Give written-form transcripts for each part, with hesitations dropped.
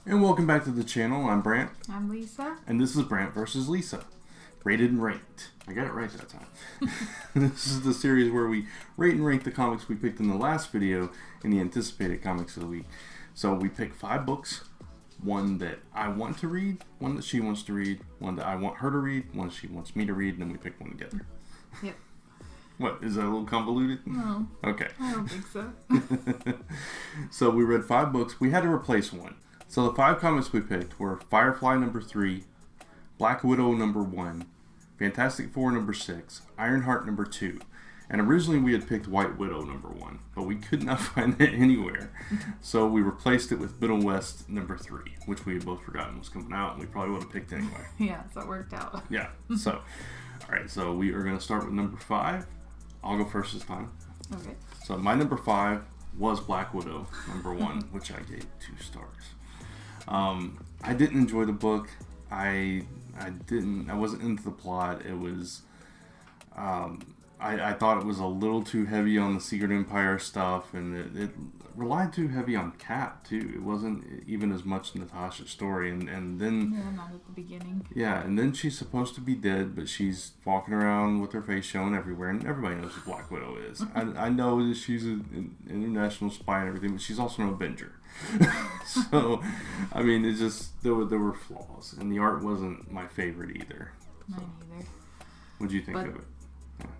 And welcome back to the channel. I'm Brant. I'm Lisa. And this is Brant versus Lisa. Rated and ranked. I got it right that time. This is the series where we rate and rank the comics we picked in the last video in the anticipated comics of the week. So we pick 5 books. One that I want to read, one that she wants to read, one that I want her to read, one she wants me to read, and then we pick one together. Yep. What, is that a little convoluted? No. Okay. I don't think so. So we read 5 books. We had to replace one. So the 5 comics we picked were Firefly number 3, Black Widow number 1, Fantastic Four number 6, Ironheart number 2. And originally we had picked White Widow number 1, but we could not find it anywhere. So we replaced it with Middle West number 3, which we had both forgotten was coming out, and we probably would have picked anyway. Yeah, so it worked out. Yeah, so, alright, so we are going to start with number 5. I'll go first this time. Okay. So my number 5 was Black Widow number 1, which I gave 2 stars. I didn't enjoy the book. I wasn't into the plot. It was, I thought it was a little too heavy on the Secret Empire stuff, and it relied too heavy on Cap too. It wasn't even as much Natasha's story, and then yeah, not at the beginning. Yeah, and then she's supposed to be dead, but she's walking around with her face showing everywhere, and everybody knows who Black Widow is. I know that she's an international spy and everything, but she's also an Avenger. So, I mean, it just there were flaws, and the art wasn't my favorite either. So. Mine either. What'd you think of it?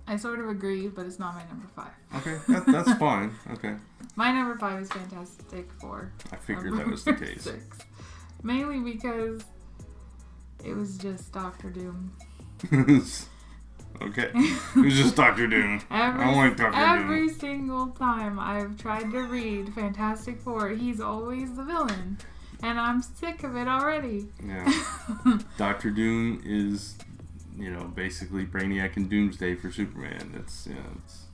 I sort of agree, but it's not my number 5. Okay, that's fine. Okay. My number 5 is Fantastic Four. I figured that was the case. 6. Mainly because it was just Doctor Doom. Okay. It was just Doctor Doom. I don't like Doctor Doom. Every single time I've tried to read Fantastic Four, he's always the villain. And I'm sick of it already. Yeah. Dr. Doom is, basically Brainiac and Doomsday for Superman.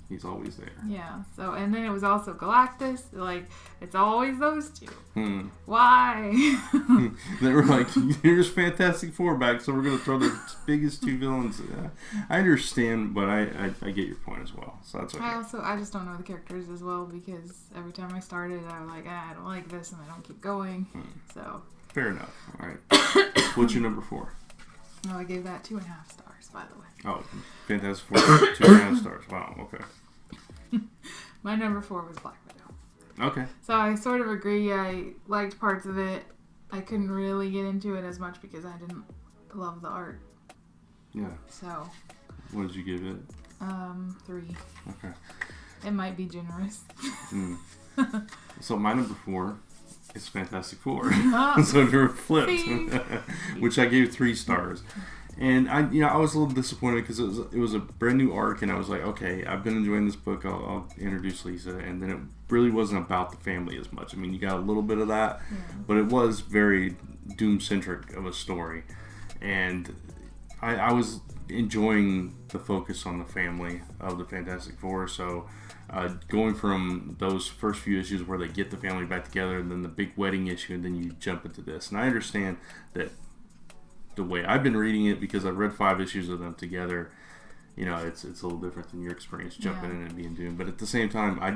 He's always there. Yeah. So, and then it was also Galactus. Like, it's always those two. Why? They were like, here's Fantastic Four back, so we're going to throw the biggest 2 villains. I understand, but I get your point as well. So that's okay. I just don't know the characters as well, because every time I started, I was like, I don't like this, and I don't keep going. So. Fair enough. All right. What's your number 4? No, I gave that 2.5 stars, by the way. Oh, Fantastic Four, 2.5 stars. Wow, okay. My number 4 was Black Widow. Okay. So I sort of agree. I liked parts of it. I couldn't really get into it as much because I didn't love the art. Yeah. So. What did you give it? 3. Okay. It might be generous. So my number 4 is Fantastic Four. So we were flipped, which I gave 3 stars. And I was a little disappointed because it was a brand new arc, and I was like, okay, I've been enjoying this book. I'll introduce Lisa, and then it really wasn't about the family as much. I mean, you got a little bit of that, but it was very Doom-centric of a story, and I was enjoying the focus on the family of the Fantastic Four. So going from those first few issues where they get the family back together, and then the big wedding issue, and then you jump into this, and I understand that. The way I've been reading it, because I've read 5 issues of them together, it's a little different than your experience jumping in and being Doom. But at the same time, I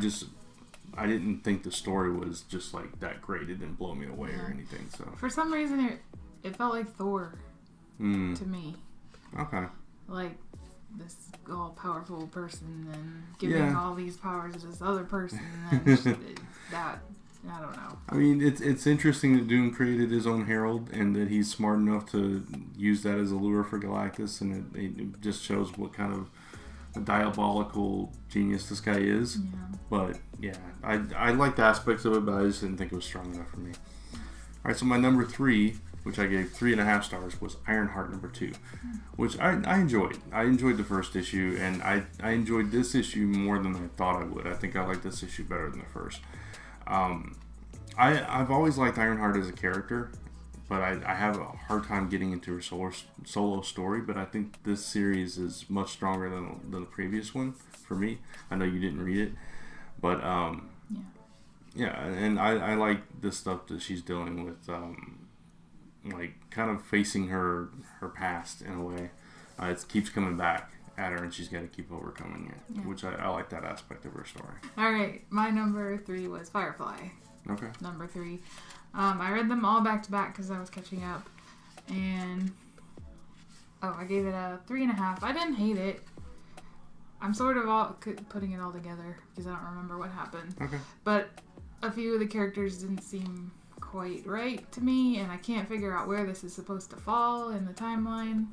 didn't think the story was just like that great. It didn't blow me away or anything. So for some reason, it felt like Thor to me. Okay. Like this all-powerful person and giving all these powers to this other person, and then that. I don't know. I mean, it's interesting that Doom created his own herald, and that he's smart enough to use that as a lure for Galactus, and it just shows what kind of a diabolical genius this guy is. Yeah. But yeah, I liked aspects of it, but I just didn't think it was strong enough for me. All right, so my number 3, which I gave 3.5 stars, was Ironheart number 2, which I enjoyed. I enjoyed the first issue, and I enjoyed this issue more than I thought I would. I think I liked this issue better than the first. I've always liked Ironheart as a character, but I have a hard time getting into her solo story. But I think this series is much stronger than the previous one for me. I know you didn't read it, but yeah, and I like the stuff that she's dealing with, like kind of facing her past in a way. It keeps coming back at her, and she's got to keep overcoming it, which I like that aspect of her story. All right, my number 3 was Firefly. Okay. Number 3. I read them all back to back because I was catching up. And I gave it a 3.5. I didn't hate it. I'm sort of putting it all together because I don't remember what happened. Okay. But a few of the characters didn't seem quite right to me, and I can't figure out where this is supposed to fall in the timeline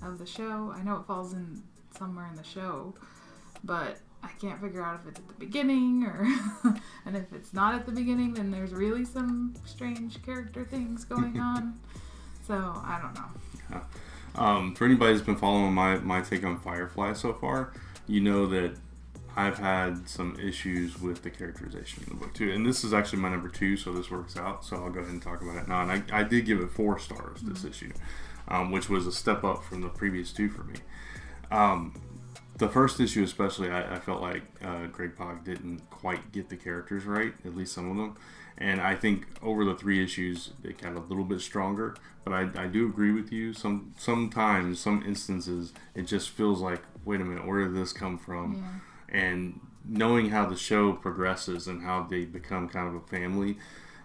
of the show. I know it falls in somewhere in the show, but I can't figure out if it's at the beginning or and if it's not at the beginning, then there's really some strange character things going on. So I don't know. Yeah. For anybody who's been following my take on Firefly so far, you know that I've had some issues with the characterization in the book too, and this is actually my number 2, so this works out. So I'll go ahead and talk about it now. And I did give it 4 stars this issue, which was a step up from the previous 2 for me. The first issue especially, I felt like Greg Pak didn't quite get the characters right, at least some of them. And I think over the 3 issues, it got a little bit stronger. But I do agree with you. Sometimes, some instances, it just feels like, wait a minute, where did this come from? Yeah. And knowing how the show progresses and how they become kind of a family,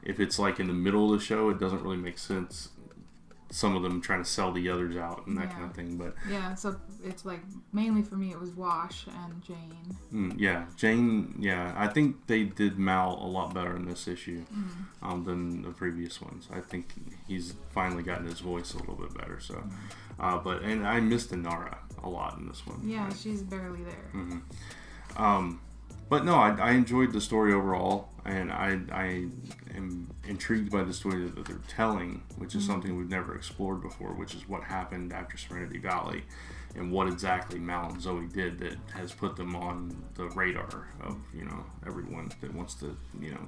if it's like in the middle of the show, it doesn't really make sense. Some of them trying to sell the others out and that kind of thing, but so it's like mainly for me it was Wash and Jane. Jane. Yeah, I think they did Mal a lot better in this issue than the previous ones. I think he's finally gotten his voice a little bit better. So, and I missed Inara a lot in this one. Yeah, right? She's barely there. But no, I enjoyed the story overall, and I am intrigued by the story that they're telling, which is something we've never explored before, which is what happened after Serenity Valley, and what exactly Mal and Zoe did that has put them on the radar of, everyone that wants to,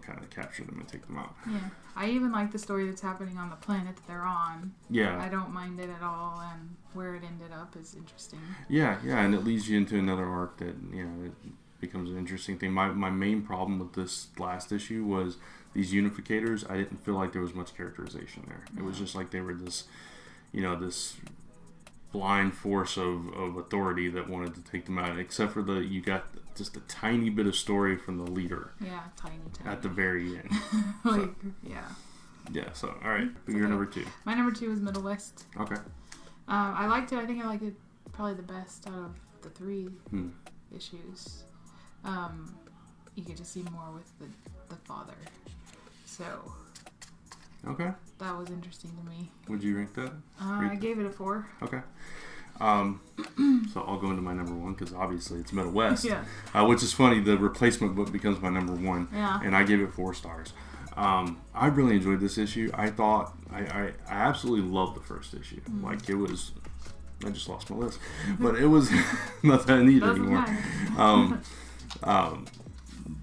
kind of capture them and take them out. Yeah. I even like the story that's happening on the planet that they're on. Yeah. I don't mind it at all, and where it ended up is interesting. Yeah, and it leads you into another arc that, it becomes an interesting thing. My main problem with this last issue was these unificators. I didn't feel like there was much characterization there. It was just like they were this, this blind force of authority that wanted to take them out. Except for you got just a tiny bit of story from the leader. Yeah, tiny. At the very end. Yeah. So all right, your number 2. My number 2 is Middle West. Okay. I liked it. I think I liked it probably the best out of the 3 issues. You get to see more with the father. So. Okay. That was interesting to me. Would you rank that? I gave it a 4. Okay. So I'll go into my number 1 because obviously it's Middle West. Which is funny. The replacement book becomes my number 1. Yeah. And I gave it 4 stars. I really enjoyed this issue. I thought I absolutely loved the first issue. Like it was. I just lost my list, but it was not that I need anymore.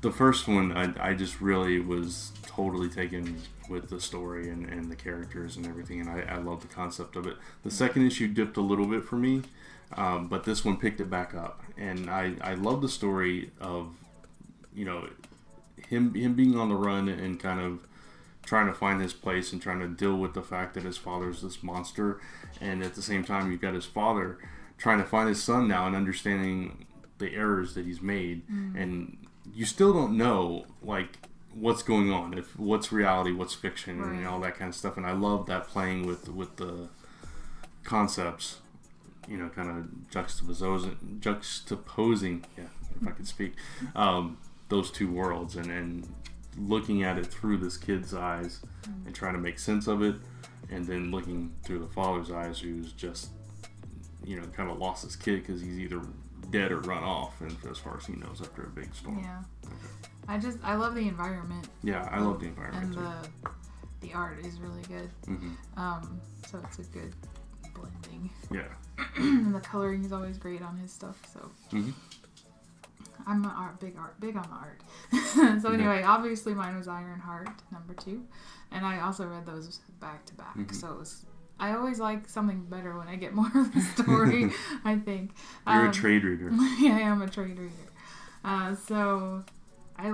The first one, I just really was totally taken with the story and the characters and everything, and I love the concept of it. The second issue dipped a little bit for me, but this one picked it back up, and I love the story of, him being on the run and kind of trying to find his place and trying to deal with the fact that his father's this monster, and at the same time you've got his father trying to find his son now and understanding the errors that he's made, and you still don't know like what's going on, if what's reality, what's fiction, and all that kind of stuff. And I love that playing with the concepts, kind of juxtaposing, if I could speak, those two worlds, and looking at it through this kid's eyes and trying to make sense of it, and then looking through the father's eyes, who's just kind of lost his kid because he's either dead or run off, and as far as he knows, after a big storm. I love the environment. I love the environment, and the art is really good. So it's a good blending. And the coloring is always great on his stuff. So I'm big on the art. So anyway, obviously mine was Ironheart, number 2, and I also read those back to back. So it was. I always like something better when I get more of the story, I think. You're a trade reader. Yeah, I am a trade reader. So I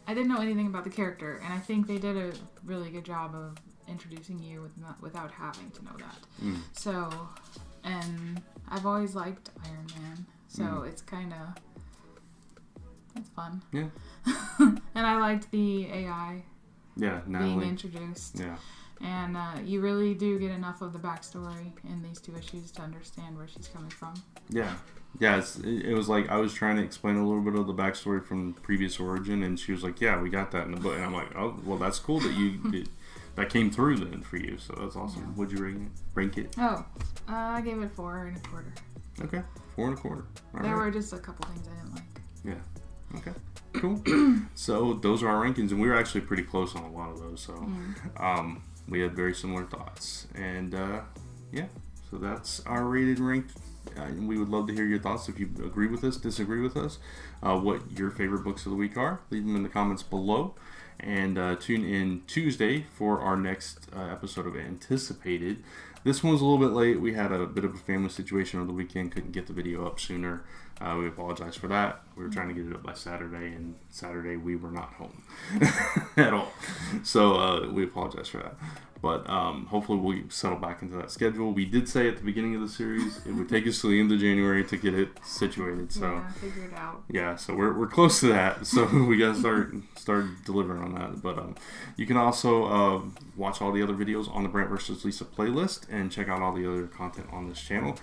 didn't know anything about the character, and I think they did a really good job of introducing you without having to know that. So, and I've always liked Iron Man, so it's kind of It's fun. Yeah. And I liked the AI being introduced. Yeah. And you really do get enough of the backstory in these 2 issues to understand where she's coming from. Yeah. Yeah, it was like I was trying to explain a little bit of the backstory from previous origin, and she was like, "Yeah, we got that in the book." And I'm like, "Oh, well, that's cool that that came through then for you. So that's awesome." Yeah. What'd you rank it? Oh, I gave it 4 1/4. Okay, 4 1/4. There were just a couple things I didn't like. Yeah. Okay. Cool. So those are our rankings, and we were actually pretty close on a lot of those. So we had very similar thoughts, and so that's our rated rank. And we would love to hear your thoughts if you agree with us, disagree with us, what your favorite books of the week are. Leave them in the comments below. And tune in Tuesday for our next episode of Anticipated. This one was a little bit late. We had a bit of a family situation over the weekend. Couldn't get the video up sooner. We apologize for that. We were trying to get it up by Saturday, and Saturday we were not home at all. So we apologize for that. But hopefully we'll settle back into that schedule. We did say at the beginning of the series it would take us to the end of January to get it situated. So figure it out. Yeah, so we're close to that. So we got to start delivering on that. But you can also watch all the other videos on the Brant vs. Lisa playlist and check out all the other content on this channel.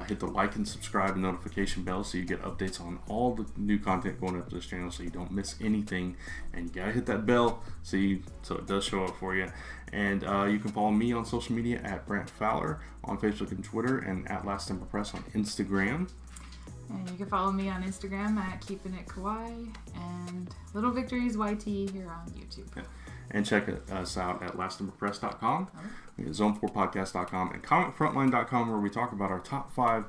Hit the like and subscribe and notification bell so you get updates on all the new content going up to this channel so you don't miss anything. And you gotta hit that bell so it does show up for you. And you can follow me on social media at Brant Fowler on Facebook and Twitter, and at Last Ember Press on Instagram. And you can follow me on Instagram at Keeping It Kawaii and Little Victories YT here on YouTube. Yeah. And check us out at lastemberpress.com, zone4podcast.com, and comicfrontline.com, where we talk about our top 5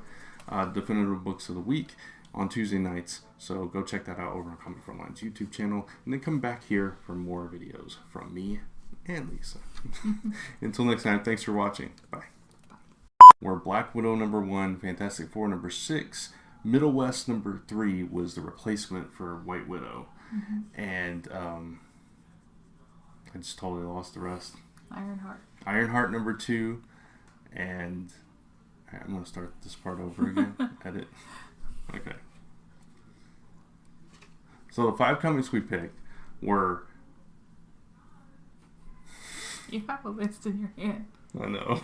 definitive books of the week on Tuesday nights. So go check that out over on Comic Frontline's YouTube channel, and then come back here for more videos from me and Lisa. Until next time, thanks for watching. Bye. Where Black Widow #1, Fantastic Four #6, Middle West #3 was the replacement for White Widow. And I just totally lost the rest. Ironheart #2, and I'm going to start this part over again. Edit. Okay. So the 5 comics we picked were... You have a list in your hand. I know.